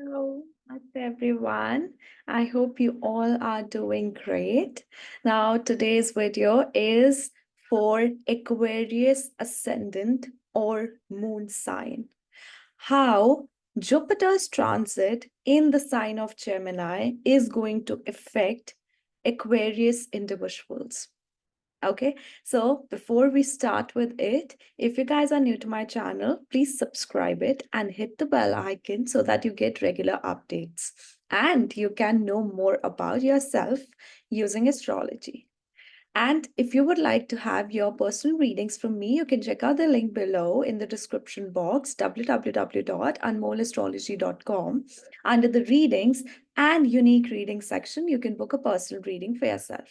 Hello, everyone. I hope you all are doing great. Now, today's video is for Aquarius Ascendant or Moon sign. How Jupiter's transit in the sign of Gemini is going to affect Aquarius individuals. Okay, so before we start with it, if you guys are new to my channel, please subscribe it and hit the bell icon so that you get regular updates and you can know more about yourself using astrology. And if you would like to have your personal readings from me, you can check out the link below in the description box, www.anmollastrology.com. Under the readings and unique reading section, you can book a personal reading for yourself.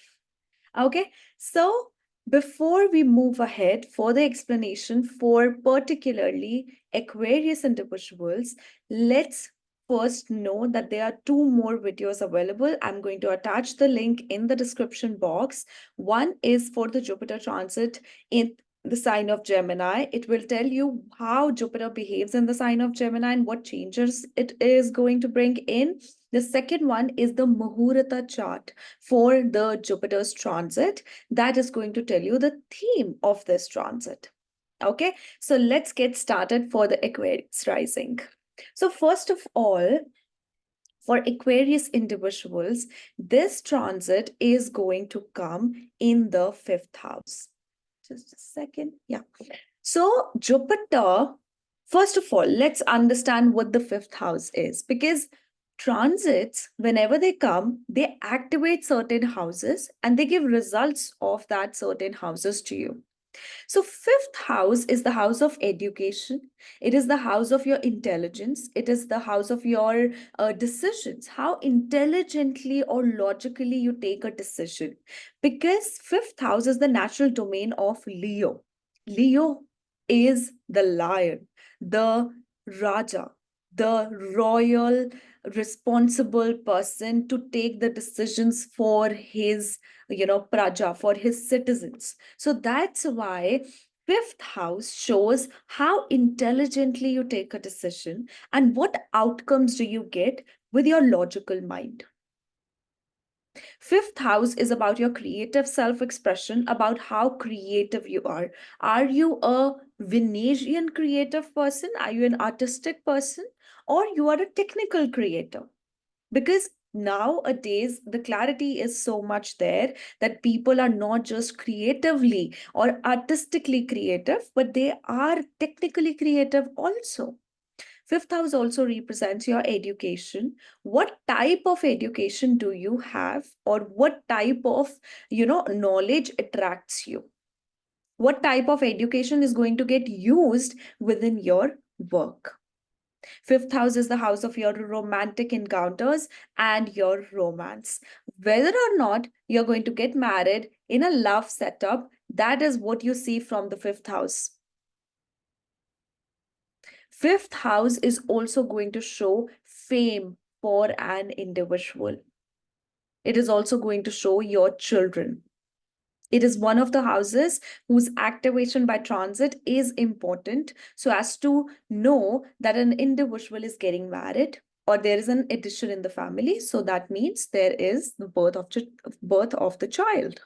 Okay, so before we move ahead for the explanation for particularly Aquarius individuals, let's first know that there are two more videos available. I'm going to attach the link in the description box. One is for the Jupiter transit in the sign of Gemini. It will tell you how Jupiter behaves in the sign of Gemini and what changes it is going to bring in. The second one is the Muhurat chart for the Jupiter's transit. That is going to tell you the theme of this transit. Okay, so let's get started for the Aquarius rising. So first of all, for Aquarius individuals, this transit is going to come in the fifth house. Just a second. Yeah. So Jupiter, first of all, let's understand what the fifth house is, because transits, whenever they come, they activate certain houses and they give results of that certain houses to you. So fifth house is the house of education. It is the house of your intelligence. It is the house of your decisions, how intelligently or logically you take a decision. Because fifth house is the natural domain of Leo. Leo is the lion, the Raja, the royal responsible person to take the decisions for his praja, for his citizens. So that's why fifth house shows how intelligently you take a decision and what outcomes do you get with your logical mind. Fifth house is about your creative self-expression, about how creative you are. Are you a Venetian creative person? Are you an artistic person? Or you are a technical creator? Because nowadays the clarity is so much there that people are not just creatively or artistically creative, but they are technically creative also. Fifth house also represents your education. What type of education do you have, or what type of knowledge attracts you? What type of education is going to get used within your work? Fifth house is the house of your romantic encounters and your romance. Whether or not you're going to get married in a love setup, that is what you see from the fifth house. Fifth house is also going to show fame for an individual. It is also going to show your children. It is one of the houses whose activation by transit is important so as to know that an individual is getting married or there is an addition in the family. So that means there is the birth of the child.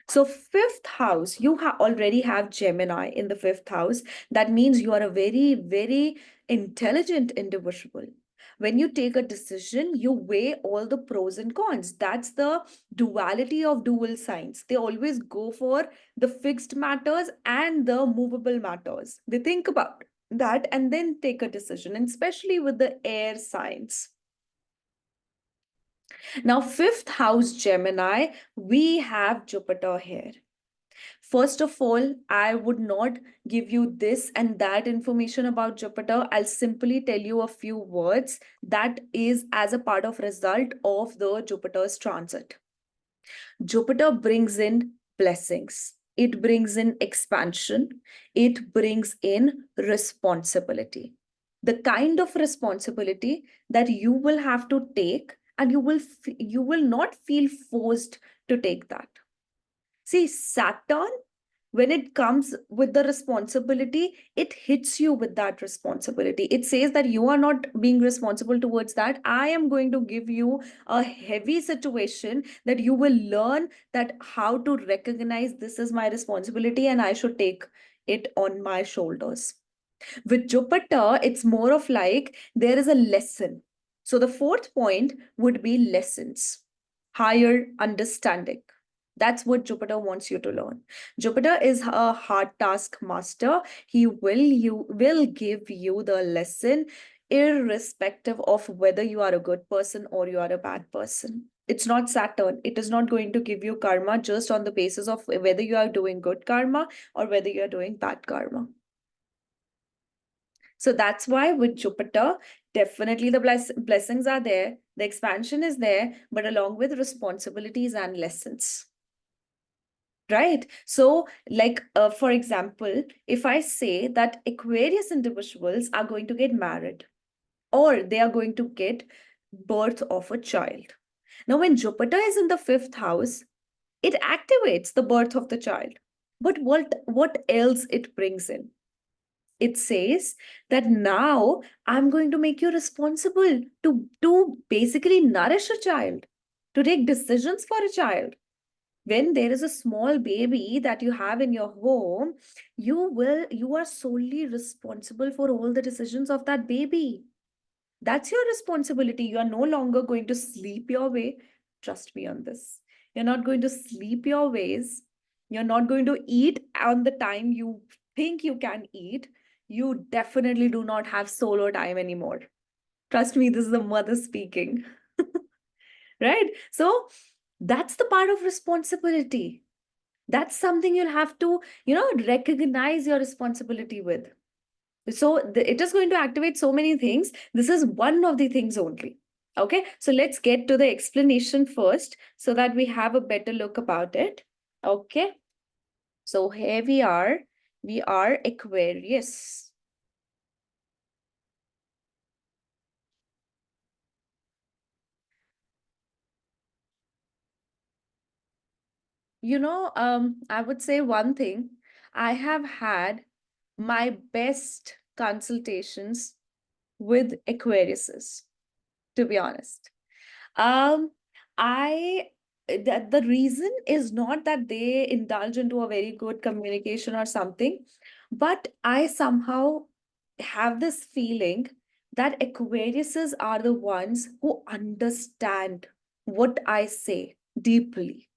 So fifth house, you already have Gemini in the fifth house. That means you are a very, very intelligent individual. When you take a decision, you weigh all the pros and cons. That's the duality of dual signs. They always go for the fixed matters and the movable matters. They think about that and then take a decision, and especially with the air signs. Now, fifth house Gemini, we have Jupiter here. First of all, I would not give you this and that information about Jupiter. I'll simply tell you a few words that is as a part of result of the Jupiter's transit. Jupiter brings in blessings. It brings in expansion. It brings in responsibility. The kind of responsibility that you will have to take, and you will not feel forced to take that. See, Saturn when it comes with the responsibility, it hits you with that responsibility. It says that you are not being responsible towards that. I am going to give you a heavy situation that you will learn that how to recognize this is my responsibility and I should take it on my shoulders. With Jupiter, it's more of like there is a lesson. So the fourth point would be lessons, higher understanding. That's what Jupiter wants you to learn. Jupiter is a hard task master. He will give you the lesson irrespective of whether you are a good person or you are a bad person. It's not Saturn. It is not going to give you karma just on the basis of whether you are doing good karma or whether you are doing bad karma. So that's why with Jupiter, definitely the blessings are there, the expansion is there, but along with responsibilities and lessons. Right? So, like, for example, if I say that Aquarius individuals are going to get married or they are going to get birth of a child. Now, when Jupiter is in the fifth house, it activates the birth of the child. But what else it brings in? It says that now I'm going to make you responsible to basically nourish a child, to take decisions for a child. When there is a small baby that you have in your home, you are solely responsible for all the decisions of that baby. That's your responsibility. You are no longer going to sleep your way. Trust me on this. You're not going to sleep your ways. You're not going to eat on the time you think you can eat. You definitely do not have solo time anymore. Trust me, this is the mother speaking. Right? So that's the part of responsibility. That's something you'll have to, recognize your responsibility with. So it is going to activate so many things. This is one of the things only. Okay, so let's get to the explanation first so that we have a better look about it. Okay, so here we are Aquarius. I would say one thing. I have had my best consultations with Aquariuses, to be honest. Um, I that the reason is not that they indulge into a very good communication or something, but I somehow have this feeling that Aquariuses are the ones who understand what I say deeply.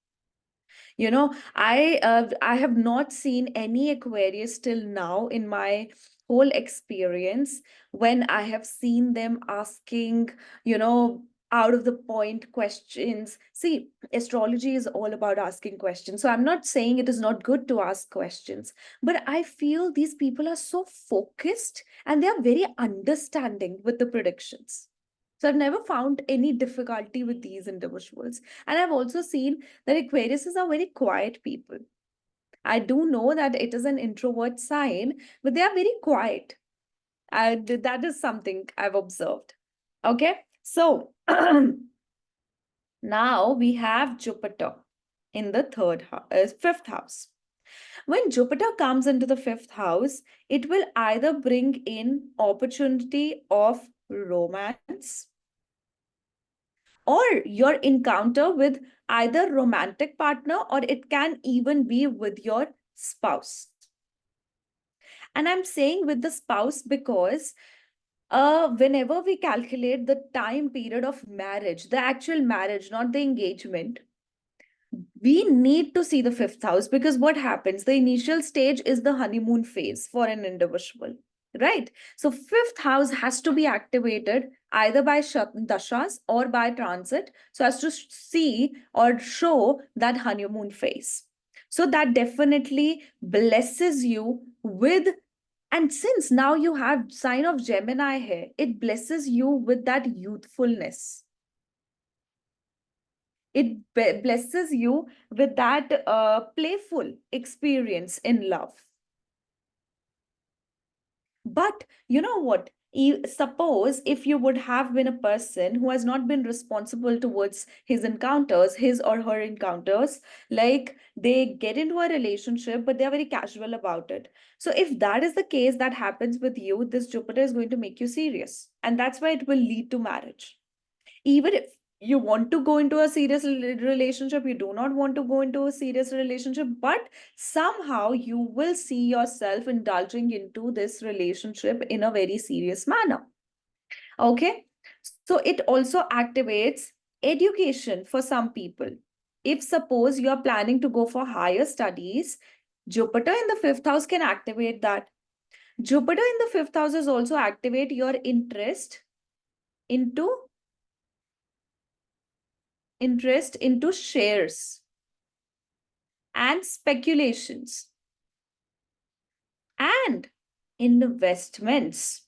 I have not seen any Aquarius till now in my whole experience when I have seen them asking, you know, out of the point questions. See, astrology is all about asking questions. So I'm not saying it is not good to ask questions, but I feel these people are so focused and they are very understanding with the predictions. So I've never found any difficulty with these individuals. And I've also seen that Aquariuses are very quiet people. I do know that it is an introvert sign, but they are very quiet. And that is something I've observed. Okay. So now we have Jupiter in the fifth house. When Jupiter comes into the fifth house, it will either bring in opportunity of romance or your encounter with either romantic partner or it can even be with your spouse. And I'm saying with the spouse because whenever we calculate the time period of marriage, the actual marriage, not the engagement, we need to see the fifth house because what happens? The initial stage is the honeymoon phase for an individual, right? So, fifth house has to be activated either by dashas or by transit so as to see or show that honeymoon phase. So, that definitely blesses you with. And since now you have sign of Gemini here, it blesses you with that youthfulness. It blesses you with that playful experience in love. But you know what? Suppose if you would have been a person who has not been responsible towards his encounters, his or her encounters, like they get into a relationship, but they're very casual about it. So if that is the case that happens with you, this Jupiter is going to make you serious. And that's why it will lead to marriage. Even if you want to go into a serious relationship, you do not want to go into a serious relationship, but somehow you will see yourself indulging into this relationship in a very serious manner. Okay, so it also activates education for some people. If suppose you are planning to go for higher studies, Jupiter in the fifth house can activate that. Jupiter in the fifth house is also activate your into interest into shares and speculations and investments.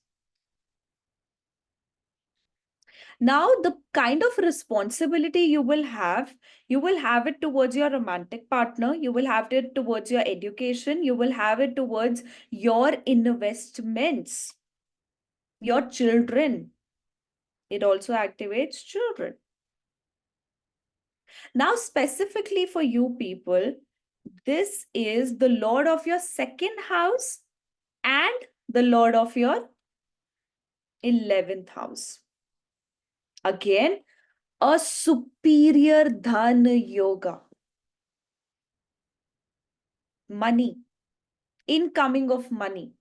Now, the kind of responsibility you will have it towards your romantic partner, you will have it towards your education, you will have it towards your investments, your children. It also activates children. Now, specifically for you people, this is the Lord of your second house and the Lord of your 11th house. Again, a superior dhan yoga. Money, incoming of money,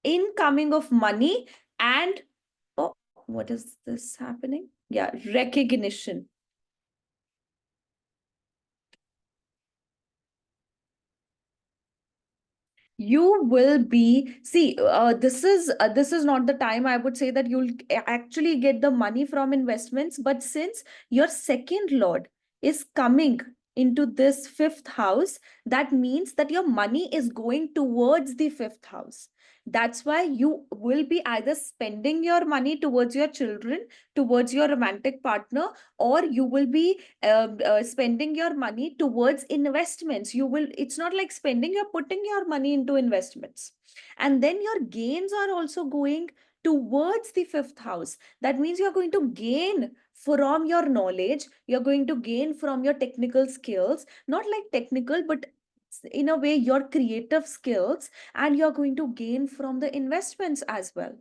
incoming of money, and oh, what is this happening? Yeah, recognition. You will be, see, this is not the time I would say that you'll actually get the money from investments, but since your second lord is coming into this fifth house, that means that your money is going towards the fifth house. That's why you will be either spending your money towards your children, towards your romantic partner, or you will be spending your money towards investments. You will, it's not like spending, you're putting your money into investments, and then your gains are also going towards the fifth house. That means you're going to gain from your knowledge, you're going to gain from your technical skills, not like technical, but in a way your creative skills, and you're going to gain from the investments as well.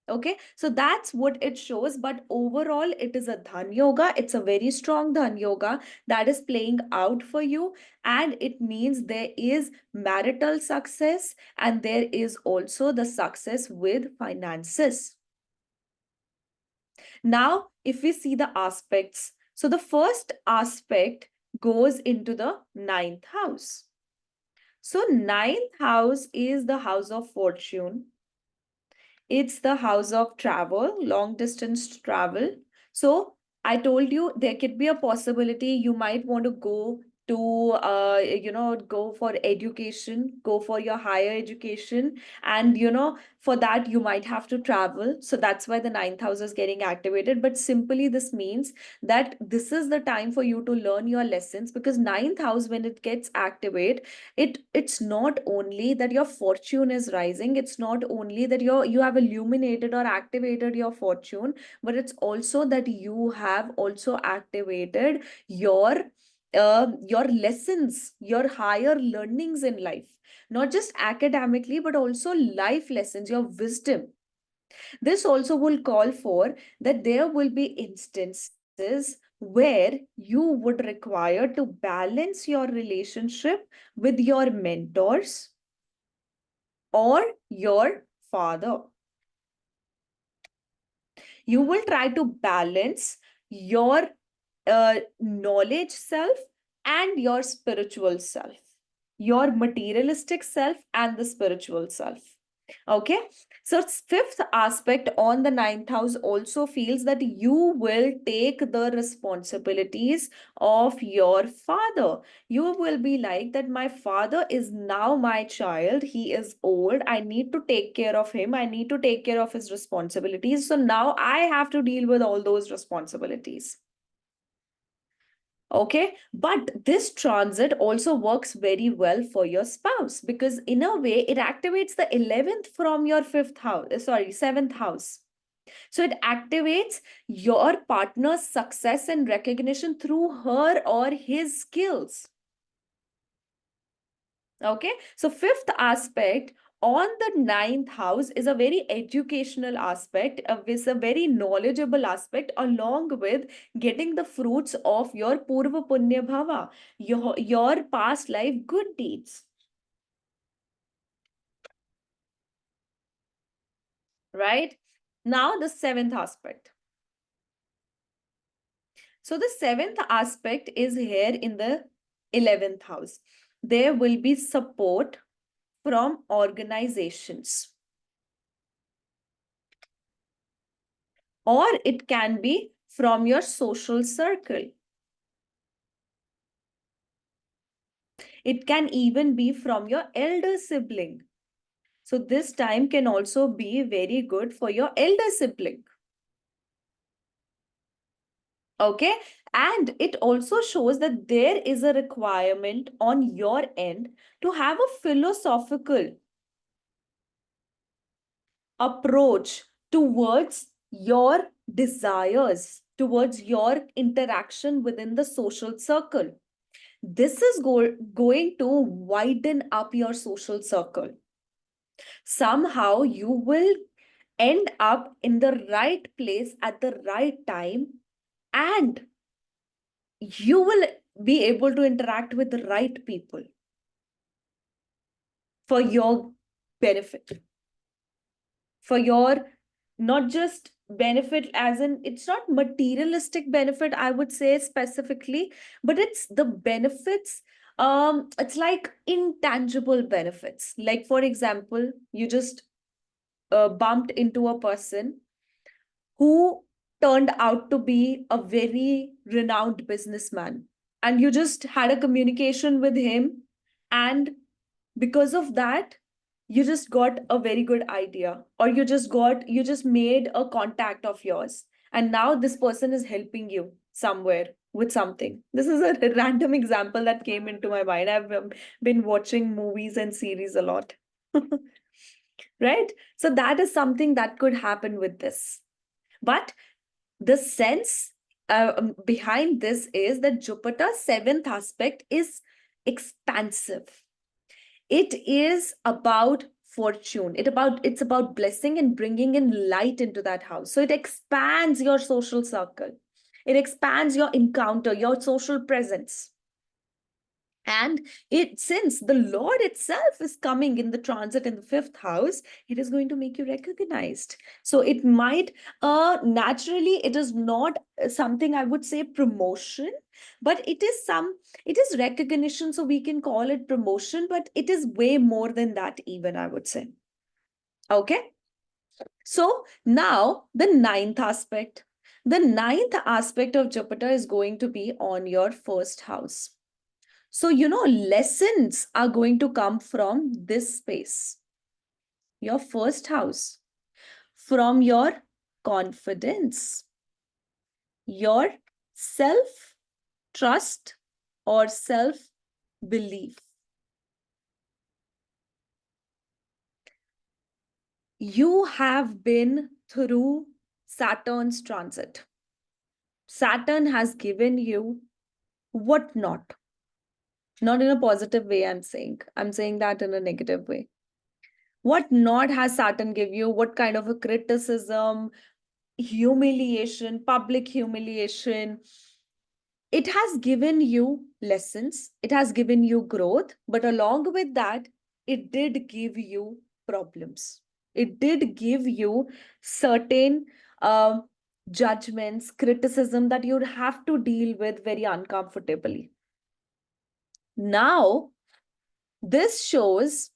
Okay, so that's what it shows. But overall, it is a dhan yoga. It's a very strong dhan yoga that is playing out for you. And it means there is marital success and there is also the success with finances. Now, if we see the aspects, so the first aspect goes into the ninth house. So, ninth house is the house of fortune. It's the house of travel, long distance travel. So I told you there could be a possibility you might want to go to, go for education, go for your higher education. And, for that, you might have to travel. So that's why the ninth house is getting activated. But simply this means that this is the time for you to learn your lessons, because ninth house, when it gets activated, it's not only that your fortune is rising, it's not only that you have illuminated or activated your fortune, but it's also that you have also activated your lessons, your higher learnings in life, not just academically but also life lessons, your wisdom. This also will call for that there will be instances where you would require to balance your relationship with your mentors or your father. You will try to balance your knowledge self and your spiritual self, your materialistic self and the spiritual self. Okay, so fifth aspect on the ninth house also feels that you will take the responsibilities of your father. You will be like that, my father is now my child, he is old, I need to take care of him, I need to take care of his responsibilities. So now I have to deal with all those responsibilities. Okay, but this transit also works very well for your spouse, because in a way it activates the 11th from your fifth house, sorry, seventh house. So it activates your partner's success and recognition through her or his skills. Okay, so fifth aspect on the ninth house is a very educational aspect, is a very knowledgeable aspect, along with getting the fruits of your purva punya bhava, your past life good deeds. Right? Now the seventh aspect. So the seventh aspect is here in the 11th house. There will be support from organizations, or it can be from your social circle. It can even be from your elder sibling. So this time can also be very good for your elder sibling. Okay. And it also shows that there is a requirement on your end to have a philosophical approach towards your desires, towards your interaction within the social circle. This is going to widen up your social circle. Somehow you will end up in the right place at the right time, and you will be able to interact with the right people for your benefit, for your not just benefit as in, it's not materialistic benefit, I would say specifically, but it's the benefits, it's like intangible benefits. Like for example, you just bumped into a person who turned out to be a very renowned businessman, and you just had a communication with him, and because of that you just got a very good idea, or you just made a contact of yours, and now this person is helping you somewhere with something. This is a random example that came into my mind. I've been watching movies and series a lot. Right, so that is something that could happen with this. But the sense behind this is that Jupiter's seventh aspect is expansive. It is about fortune. It's about blessing and bringing in light into that house. So it expands your social circle. It expands your encounter, your social presence. And it, since the Lord itself is coming in the transit in the fifth house, it is going to make you recognized. So it might naturally, it is not something I would say promotion, but it is recognition. So we can call it promotion, but it is way more than that, even I would say. Okay. So now the ninth aspect. The ninth aspect of Jupiter is going to be on your first house. So, lessons are going to come from this space, your first house, from your confidence, your self trust, or self belief. You have been through Saturn's transit. Saturn has given you what not. Not in a positive way, I'm saying that in a negative way. What not has Saturn give you? What kind of a criticism, humiliation, public humiliation? It has given you lessons, it has given you growth, but along with that, it did give you problems. It did give you certain uh, judgments, criticism that you'd have to deal with very uncomfortably. Now, this shows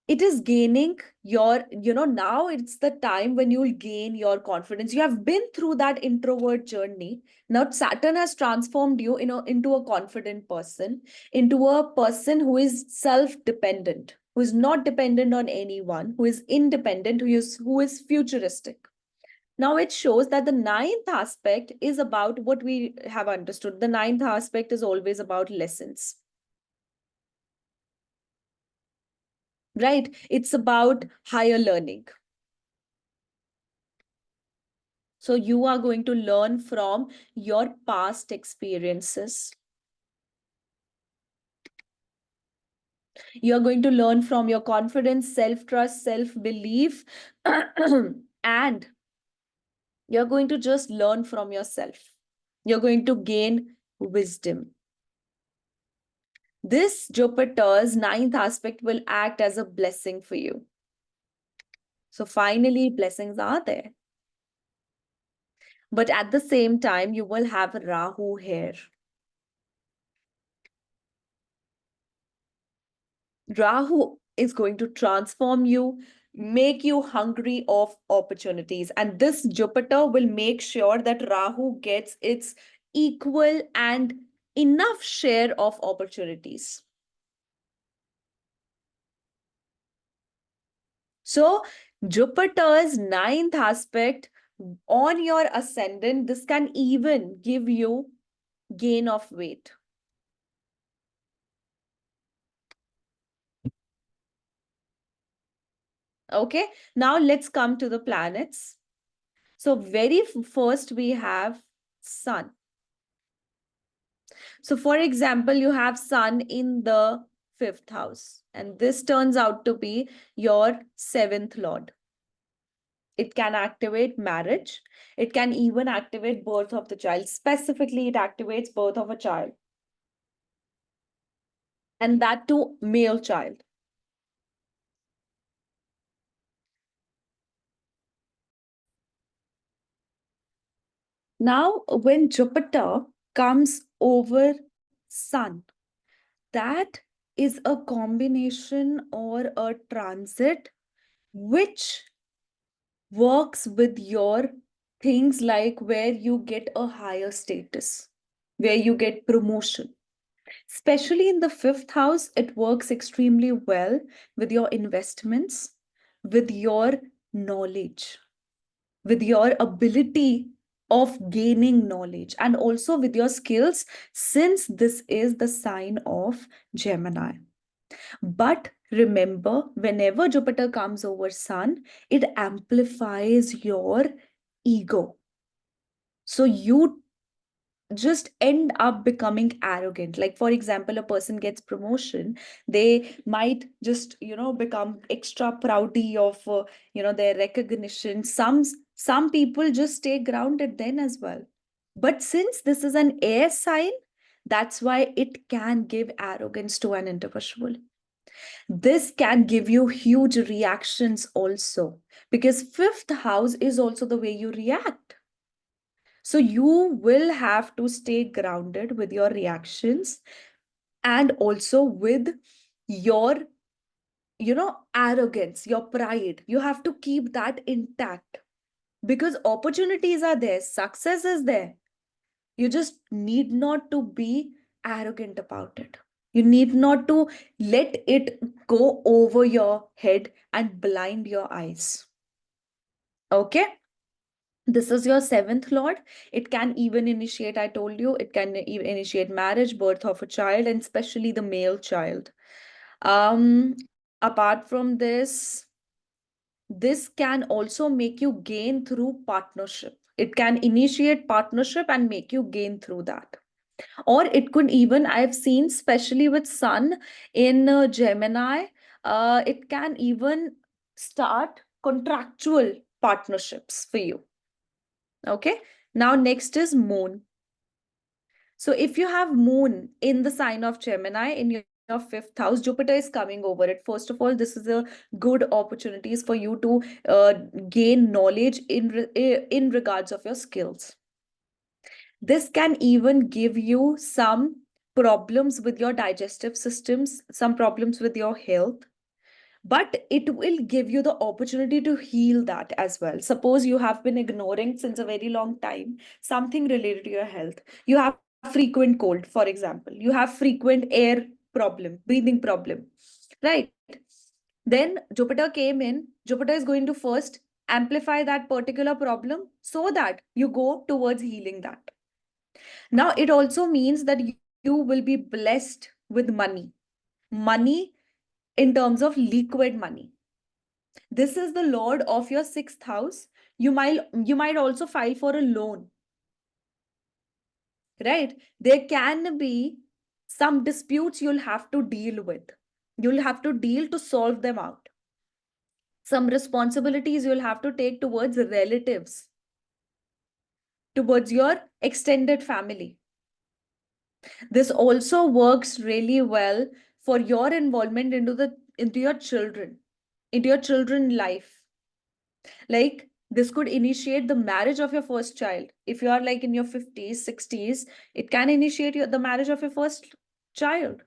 it is gaining your, now it's the time when you'll gain your confidence. You have been through that introvert journey. Now Saturn has transformed you, into a confident person, into a person who is self-dependent, who is not dependent on anyone, who is independent, who is futuristic. Now it shows that the ninth aspect is about what we have understood. The ninth aspect is always about lessons, right? It's about higher learning. So you are going to learn from your past experiences. You're going to learn from your confidence, self-trust, self-belief, and you're going to just learn from yourself. You're going to gain wisdom. This Jupiter's ninth aspect will act as a blessing for you. So finally, blessings are there. But at the same time, you will have Rahu here. Rahu is going to transform you, make you hungry of opportunities. And this Jupiter will make sure that Rahu gets its equal and enough share of opportunities. So, Jupiter's ninth aspect on your ascendant, this can even give you gain of weight. Okay, now let's come to the planets. So very first we have Sun. So for example, you have Sun in the fifth house, and this turns out to be your seventh lord. It can activate marriage. It can even activate birth of the child. Specifically, it activates birth of a child. And that too, male child. Now, when Jupiter comes over Sun, that is a combination or a transit which works with your things like where you get a higher status, where you get promotion. Especially in the fifth house, it works extremely well with your investments, with your knowledge, with your ability of gaining knowledge, and also with your skills, since this is the sign of Gemini. But remember, whenever Jupiter comes over Sun, it amplifies your ego. So you just end up becoming arrogant. Like for example, a person gets promotion, they might just become extra proudy of their recognition. Some people just stay grounded then as well. But since this is an air sign, that's why it can give arrogance to an individual. This can give you huge reactions also, because fifth house is also the way you react. So you will have to stay grounded with your reactions and also with your, arrogance, your pride. You have to keep that intact because opportunities are there, success is there. You just need not to be arrogant about it. You need not to let it go over your head and blind your eyes. Okay? This is your seventh lord. It can even initiate, I told you, it can initiate marriage, birth of a child, and especially the male child. Um, Apart from this, this can also make you gain through partnership. It can initiate partnership and make you gain through that. Or it could even, I've seen, especially with Sun in Gemini, it can even start contractual partnerships for you. Okay. Now, next is Moon. So, if you have Moon in the sign of Gemini in your fifth house, Jupiter is coming over it. First of all, this is a good opportunities for you to gain knowledge in regards of your skills. This can even give you some problems with your digestive systems, some problems with your health, but it will give you the opportunity to heal that as well. Suppose you have been ignoring since a very long time something related to your health. You have frequent cold, for example. You have frequent air problem, breathing problem, right? Then Jupiter came in. Jupiter is going to first amplify that particular problem so that you go towards healing that. Now, it also means that you will be blessed with money in terms of liquid money. This is the lord of your sixth house. You might also file for a loan, right? There can be some disputes you'll have to deal with. You'll have to deal to solve them out. Some responsibilities you'll have to take towards relatives, towards your extended family. This also works really well for your involvement into your children, into your children life. Like, this could initiate the marriage of your first child. If you are like in your 50s, 60s, it can initiate the marriage of your first child.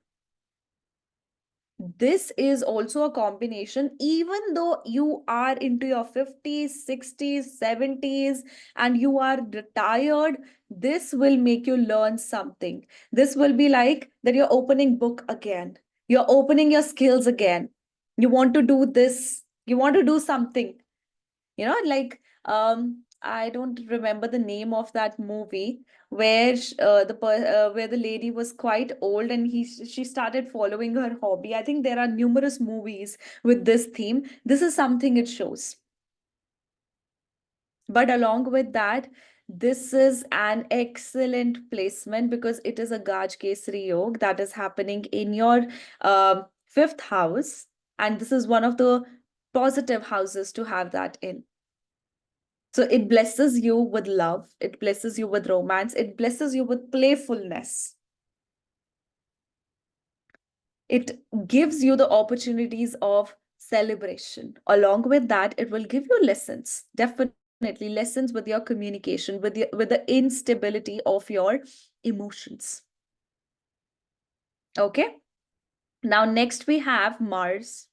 This is also a combination, even though you are into your 50s, 60s, 70s, and you are retired, this will make you learn something. This will be like that you're opening book again. You're opening your skills again. You want to do this. You want to do something. Like, I don't remember the name of that movie where where the lady was quite old and she started following her hobby. I think there are numerous movies with this theme. This is something it shows. But along with that, this is an excellent placement because it is a Gaj Kesri Yog that is happening in your fifth house, and this is one of the positive houses to have that in. So it blesses you with love, it blesses you with romance, it blesses you with playfulness. It gives you the opportunities of celebration. Along with that, it will give you lessons, definitely lessons with your communication, with the instability of your emotions. Okay. Now, next we have Mars.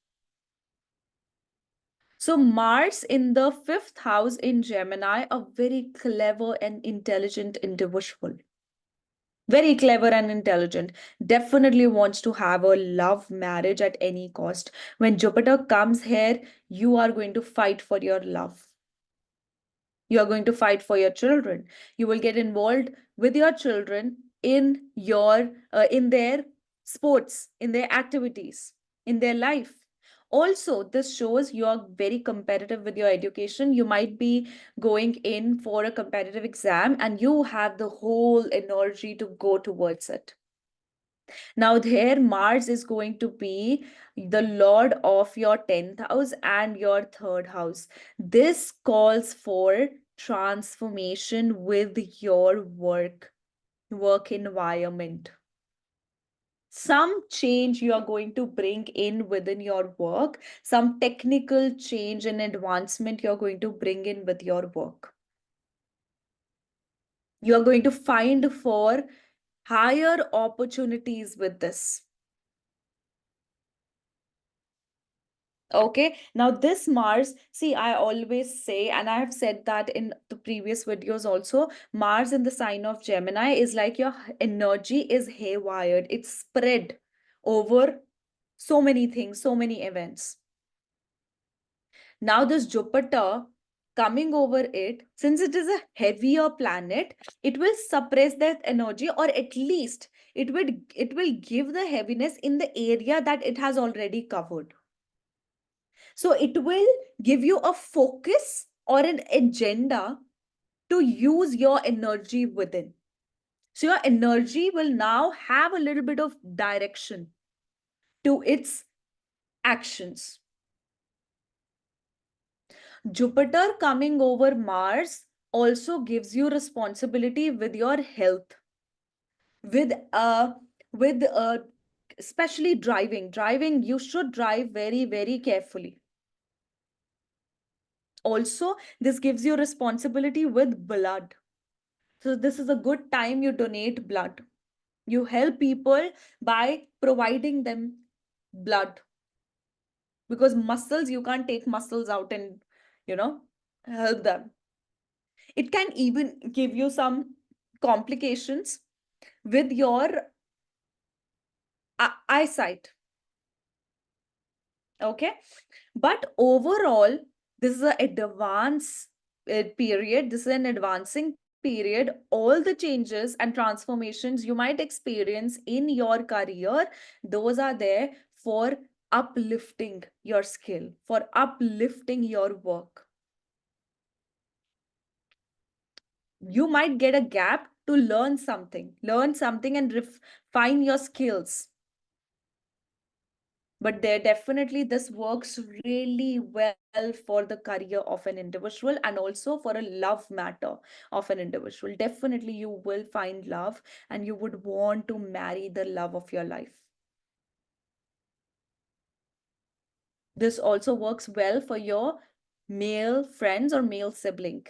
So Mars in the fifth house in Gemini, a very clever and intelligent individual. Very clever and intelligent, definitely wants to have a love marriage at any cost. When Jupiter comes here, you are going to fight for your love. You are going to fight for your children. You will get involved with your children in their sports, in their activities, in their life. Also, this shows you are very competitive with your education. You might be going in for a competitive exam and you have the whole energy to go towards it. Now, there, Mars is going to be the lord of your 10th house and your third house. This calls for transformation with your work environment. Some change you are going to bring in within your work, some technical change and advancement you're going to bring in with your work. You are going to find for higher opportunities with this. Okay, now this Mars, see, I always say, and I have said that in the previous videos also, Mars in the sign of Gemini is like your energy is haywired. It's spread over so many things, so many events. Now this Jupiter coming over it, since it is a heavier planet, it will suppress that energy, or at least it will give the heaviness in the area that it has already covered. So it will give you a focus or an agenda to use your energy within. So your energy will now have a little bit of direction to its actions. Jupiter coming over Mars also gives you responsibility with your health, with especially driving. You should drive very, very carefully. Also, this gives you responsibility with blood. So this is a good time you donate blood. You help people by providing them blood, because muscles, you can't take muscles out and, you know, help them. It can even give you some complications with your eyesight. Okay. But overall, This is an advance period. This is an advancing period. All the changes and transformations you might experience in your career, those are there for uplifting your skill, for uplifting your work. You might get a gap to learn something and refine your skills. But there definitely this works really well for the career of an individual and also for a love matter of an individual. Definitely you will find love and you would want to marry the love of your life. This also works well for your male friends or male sibling.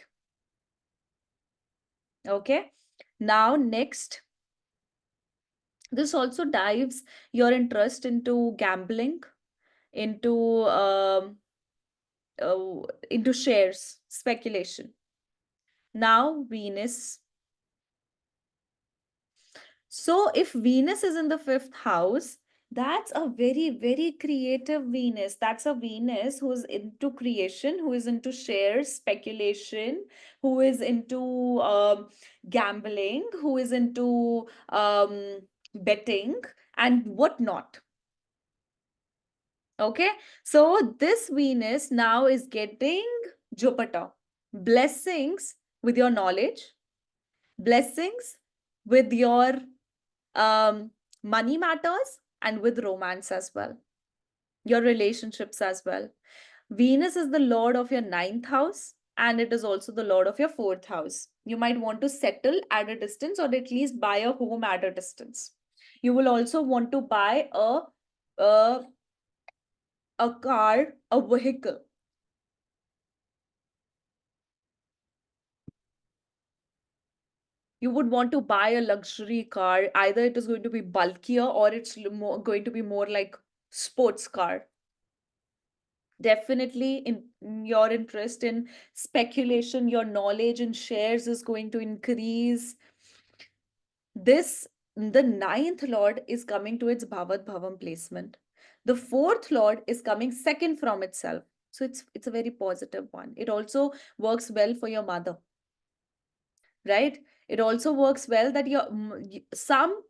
Okay. Now, next, this also dives your interest into gambling, into into shares, speculation. Now, Venus. So, if Venus is in the fifth house, that's a very, very creative Venus. That's a Venus who's into creation, who is into shares, speculation, who is into gambling, who is into betting and whatnot. Okay, so this Venus now is getting Jupiter. Blessings with your knowledge, blessings with your um, money matters, and with romance as well, your relationships as well. Venus is the lord of your ninth house, and it is also the lord of your fourth house. You might want to settle at a distance or at least buy a home at a distance. You will also want to buy a, a car, a vehicle. You would want to buy a luxury car. Either it is going to be bulkier or it's going to be more like sports car. Definitely in your interest in speculation, your knowledge in shares is going to increase. This, the ninth lord is coming to its Bhavat Bhavam placement. The fourth lord is coming second from itself. So it's a very positive one. It also works well for your mother, right? It also works well that some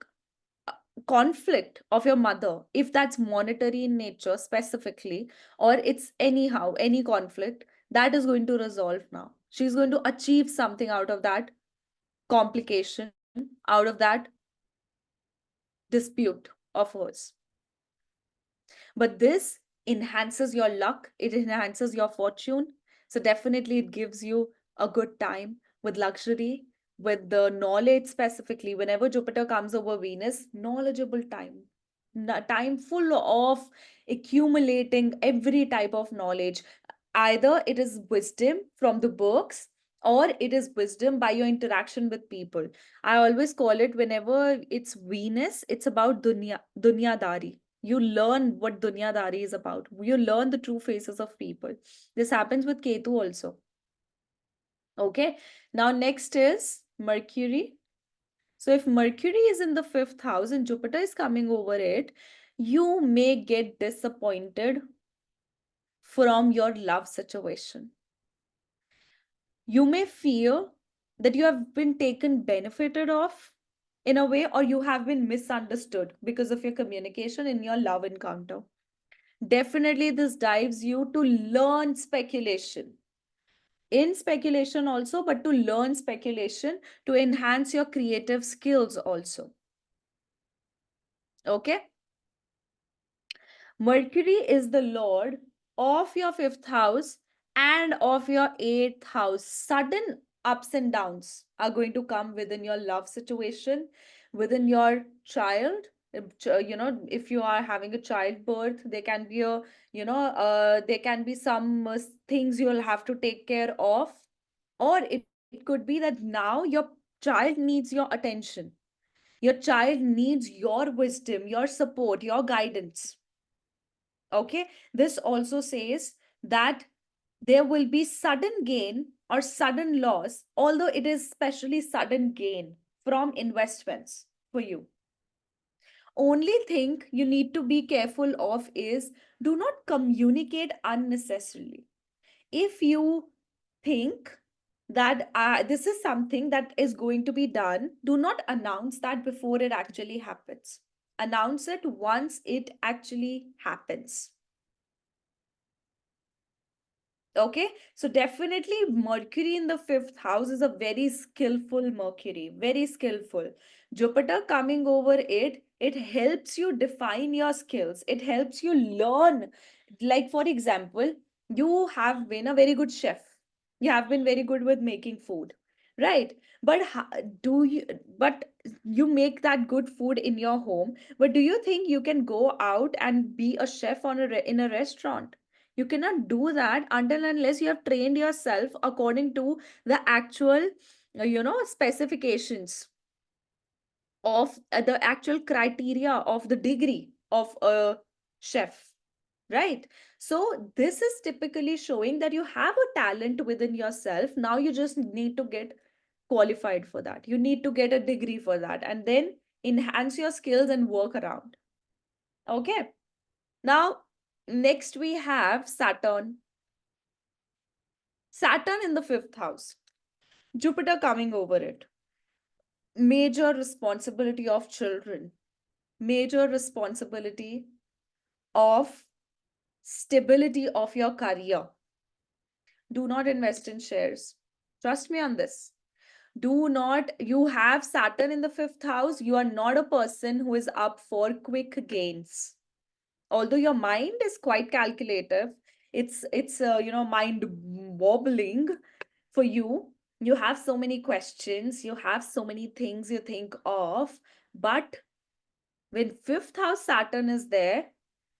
conflict of your mother, if that's monetary in nature specifically, or it's anyhow any conflict, that is going to resolve now. She's going to achieve something out of that complication, out of that dispute of hers. But this enhances your luck, it enhances your fortune. So definitely it gives you a good time with luxury, with the knowledge specifically. Whenever Jupiter comes over Venus, knowledgeable time. Time full of accumulating every type of knowledge. Either it is wisdom from the books or it is wisdom by your interaction with people. I always call it, whenever it's Venus, it's about dunyadari. You learn what dunyadari is about. You learn the true faces of people. This happens with Ketu also. Okay. Now, next is Mercury. So, if Mercury is in the fifth house and Jupiter is coming over it, you may get disappointed from your love situation. You may feel that you have been taken benefited of in a way, or you have been misunderstood because of your communication in your love encounter. Definitely, this dives you to learn speculation. In speculation also, but to learn speculation to enhance your creative skills also. Okay. Mercury is the lord of your fifth house and of your eighth house. Sudden ups and downs are going to come within your love situation, within your child. If you are having a childbirth, there can be there can be some things you'll have to take care of, or it could be that now your child needs your attention. Your child needs your wisdom, your support, your guidance. Okay, this also says that there will be sudden gain or sudden loss, although it is especially sudden gain from investments for you. Only thing you need to be careful of is, do not communicate unnecessarily. If you think that this is something that is going to be done, do not announce that before it actually happens. Announce it once it actually happens. Okay, so definitely Mercury in the fifth house is a very skillful Mercury, very skillful. Jupiter coming over it, it helps you define your skills, it helps you learn. Like, for example, you have been a very good chef, you have been very good with making food, right? But do you, but you make that good food in your home, but do you think you can go out and be a chef on in a restaurant? You cannot do that until unless you have trained yourself according to the actual, specifications of the actual criteria of the degree of a chef, right? So this is typically showing that you have a talent within yourself. Now you just need to get qualified for that. You need to get a degree for that and then enhance your skills and work around. Okay. Now, next we have Saturn. Saturn in the fifth house, Jupiter coming over it. Major responsibility of children, major responsibility of stability of your career. Do not invest in shares. Trust me on this. Do not, you have Saturn in the fifth house. You are not a person who is up for quick gains. Although your mind is quite calculative, it's mind wobbling for you. You have so many questions, you have so many things you think of, but when fifth house Saturn is there,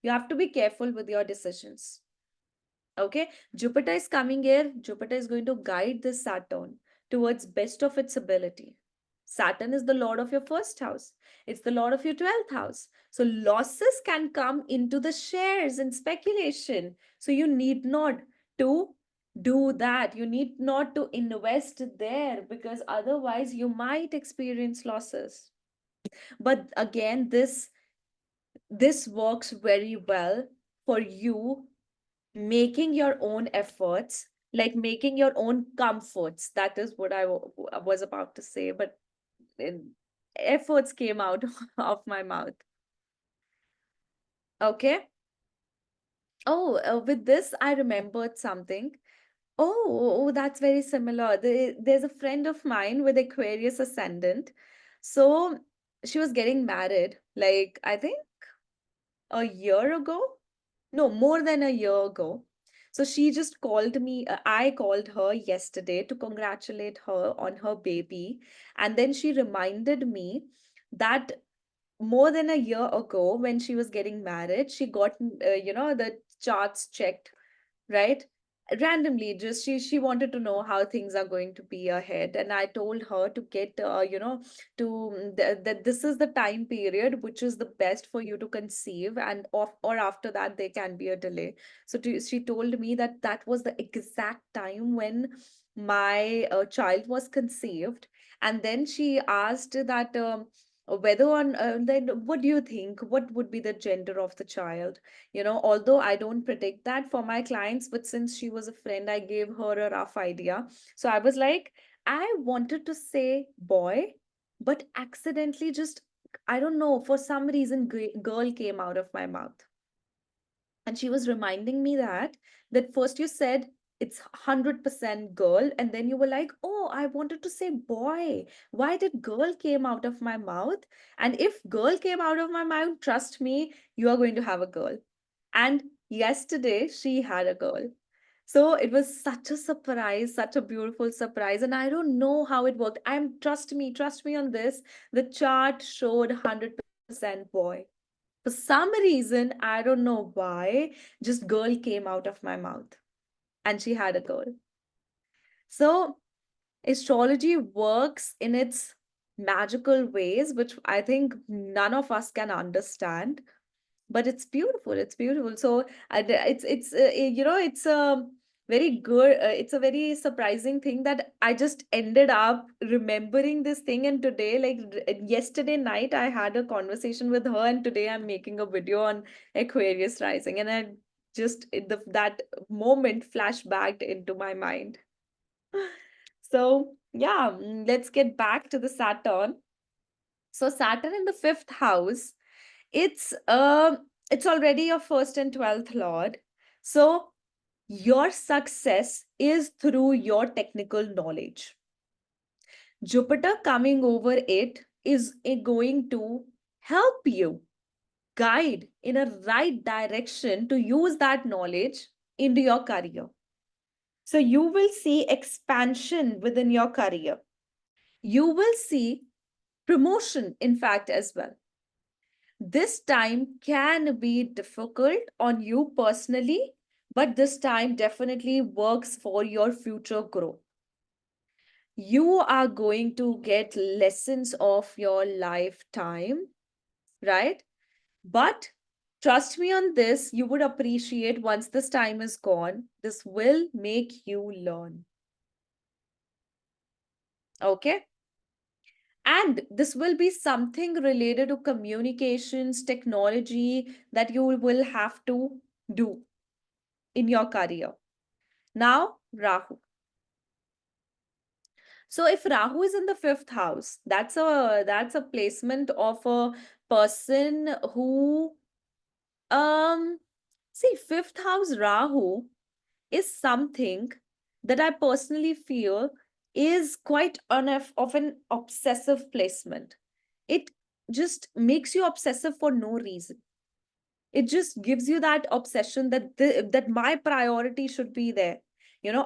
you have to be careful with your decisions. Okay, Jupiter is coming here. Jupiter is going to guide this Saturn towards best of its ability. Saturn is the lord of your first house, it's the lord of your 12th house. So losses can come into the shares and speculation. So you need not to do that. You need not to invest there because otherwise you might experience losses. But again, this works very well for you making your own efforts, like making your own comforts. That is what I was about to say, but efforts came out of my mouth. Okay. Oh, with this, I remembered something. Oh, that's very similar. There's a friend of mine with Aquarius Ascendant. So she was getting married, like, I think a year ago. No, more than a year ago. So she just called me. I called her yesterday to congratulate her on her baby. And then she reminded me that more than a year ago, when she was getting married, she got, the charts checked, right? Randomly, just she wanted to know how things are going to be ahead, and I told her to get that this is the time period which is the best for you to conceive, and or after that there can be a delay. So she told me that that was the exact time when my child was conceived. And then she asked that whether on then what do you think, what would be the gender of the child? Although I don't predict that for my clients, but since she was a friend, I gave her a rough idea. So I was like, I wanted to say boy, but accidentally just, I don't know, for some reason girl came out of my mouth. And she was reminding me that first you said it's 100% girl, and then you were like, oh, I wanted to say boy, why did girl came out of my mouth? And if girl came out of my mouth, trust me, you are going to have a girl. And yesterday she had a girl. So it was such a surprise, such a beautiful surprise. And I don't know how it worked. Trust me on this. The chart showed 100% boy. For some reason, I don't know why, just girl came out of my mouth and she had a girl. So astrology works in its magical ways, which I think none of us can understand, but it's beautiful. So it's a very good, it's a very surprising thing that I just ended up remembering this thing. And today, like yesterday night, I had a conversation with her, and today I'm making a video on Aquarius rising, and I just that moment flashed back into my mind. So yeah, let's get back to the Saturn. So Saturn in the fifth house, it's it's already your first and 12th lord. So your success is through your technical knowledge. Jupiter coming over it is going to help you guide in a right direction to use that knowledge into your career. So you will see expansion within your career. You will see promotion, in fact, as well. This time can be difficult on you personally, but this time definitely works for your future growth. You are going to get lessons of your lifetime, right? But trust me on this, you would appreciate once this time is gone. This will make you learn. Okay? And this will be something related to communications, technology that you will have to do in your career. Now, Rahu. So if Rahu is in the fifth house, that's a placement of a person who see, fifth house Rahu is something that I personally feel is quite of an obsessive placement. It just makes you obsessive for no reason. It just gives you that obsession that that my priority should be there.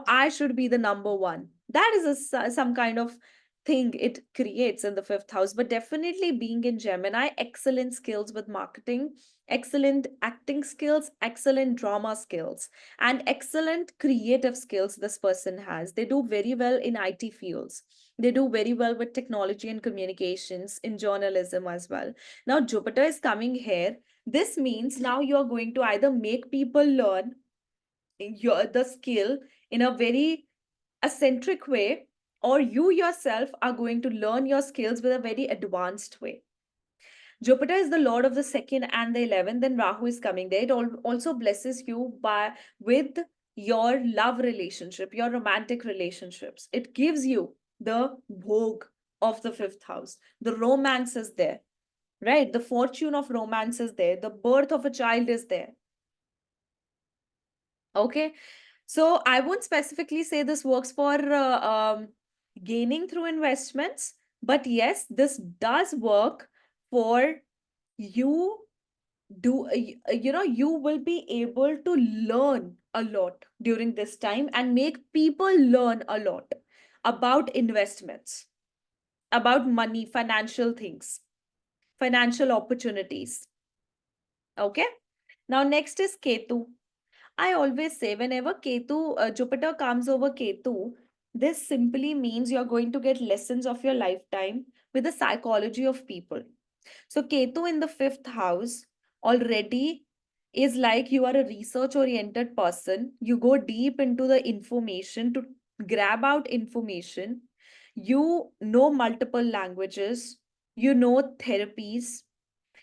I should be the number one. That is some kind of thing it creates in the fifth house. But definitely being in Gemini, excellent skills with marketing, excellent acting skills, excellent drama skills, and excellent creative skills this person has. They do very well in IT fields. They do very well with technology and communications, in journalism as well. Now Jupiter is coming here. This means now you're going to either make people learn the skill in a very eccentric way, or you yourself are going to learn your skills with a very advanced way. Jupiter is the lord of the second and the 11th, then Rahu is coming there. It also blesses you with your love relationship, your romantic relationships. It gives you the vogue of the fifth house. The romance is there, right? The fortune of romance is there. The birth of a child is there. Okay. So I won't specifically say this works for gaining through investments, but yes, this does work for you. You will be able to learn a lot during this time and make people learn a lot about investments, about money, financial things, financial opportunities. Okay. Now, next is Ketu. I always say whenever Jupiter comes over Ketu, this simply means you're going to get lessons of your lifetime with the psychology of people. So, Ketu in the fifth house already is like you are a research oriented person. You go deep into the information to grab out information. You know multiple languages, you know therapies.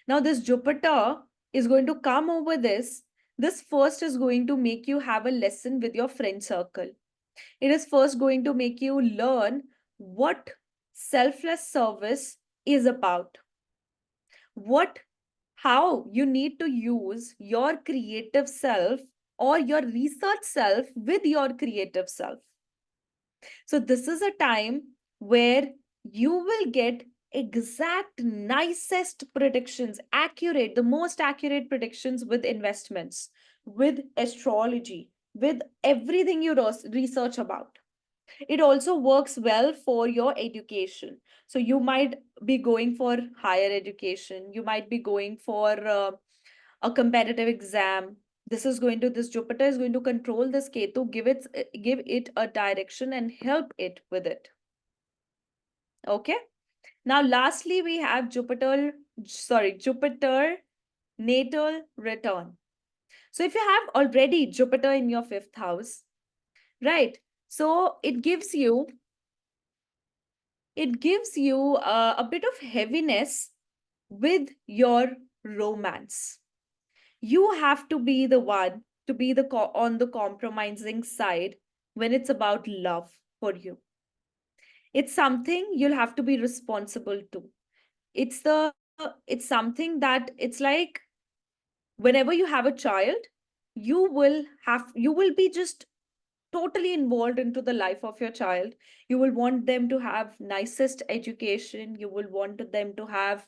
Now, this Jupiter is going to come over this. This first is going to make you have a lesson with your friend circle. It is first going to make you learn what selfless service is about. How you need to use your creative self or your research self with your creative self. So this is a time where you will get exact nicest predictions, accurate, the most accurate predictions with investments, with astrology, with everything you research about. It also works well for your education. So you might be going for higher education, you might be going for a competitive exam. This Jupiter is going to control this Ketu, give it a direction and help it with it. Okay. Now lastly we have Jupiter natal return. So if you have already Jupiter in your fifth house, right, so it gives you a bit of heaviness with your romance. You have to be the one to be on the compromising side when it's about love for you. It's something you'll have to be responsible to. It's something that it's like whenever you have a child, you will be just totally involved into the life of your child. You will want them to have nicest education, you will want them to have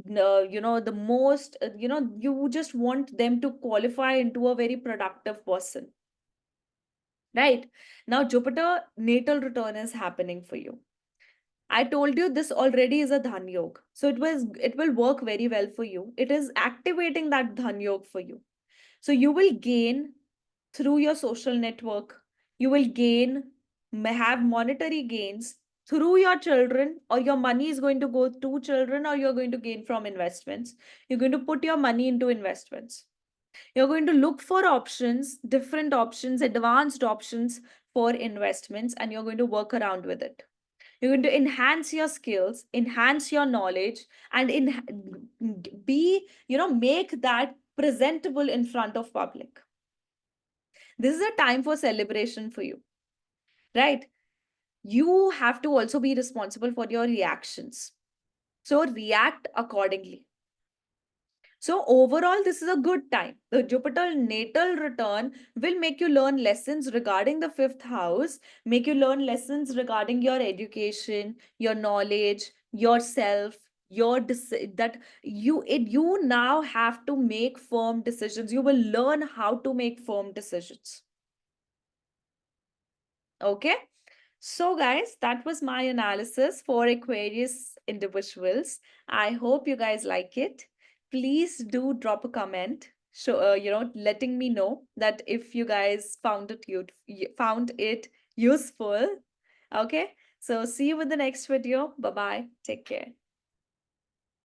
the most you just want them to qualify into a very productive person, right? Now Jupiter natal return is happening for you. I told you this already is a dhan yog, so it will work very well for you. It is activating that dhan yog for you. So you will gain through your social network. You will have monetary gains through your children, or your money is going to go to children, or you're going to gain from investments. You're going to put your money into investments. You're going to look for options, different options, advanced options for investments, and you're going to work around with it. You're going to enhance your skills, enhance your knowledge, and make that presentable in front of public. This is a time for celebration for you, right? You have to also be responsible for your reactions. So react accordingly. So overall, this is a good time. The Jupiter natal return will make you learn lessons regarding the fifth house, make you learn lessons regarding your education, your knowledge, yourself, that you now have to make firm decisions. You will learn how to make firm decisions. Okay. So, guys, that was my analysis for Aquarius individuals. I hope you guys like it. Please do drop a comment, letting me know that if you guys found it useful. Okay. So, see you with the next video. Bye bye. Take care.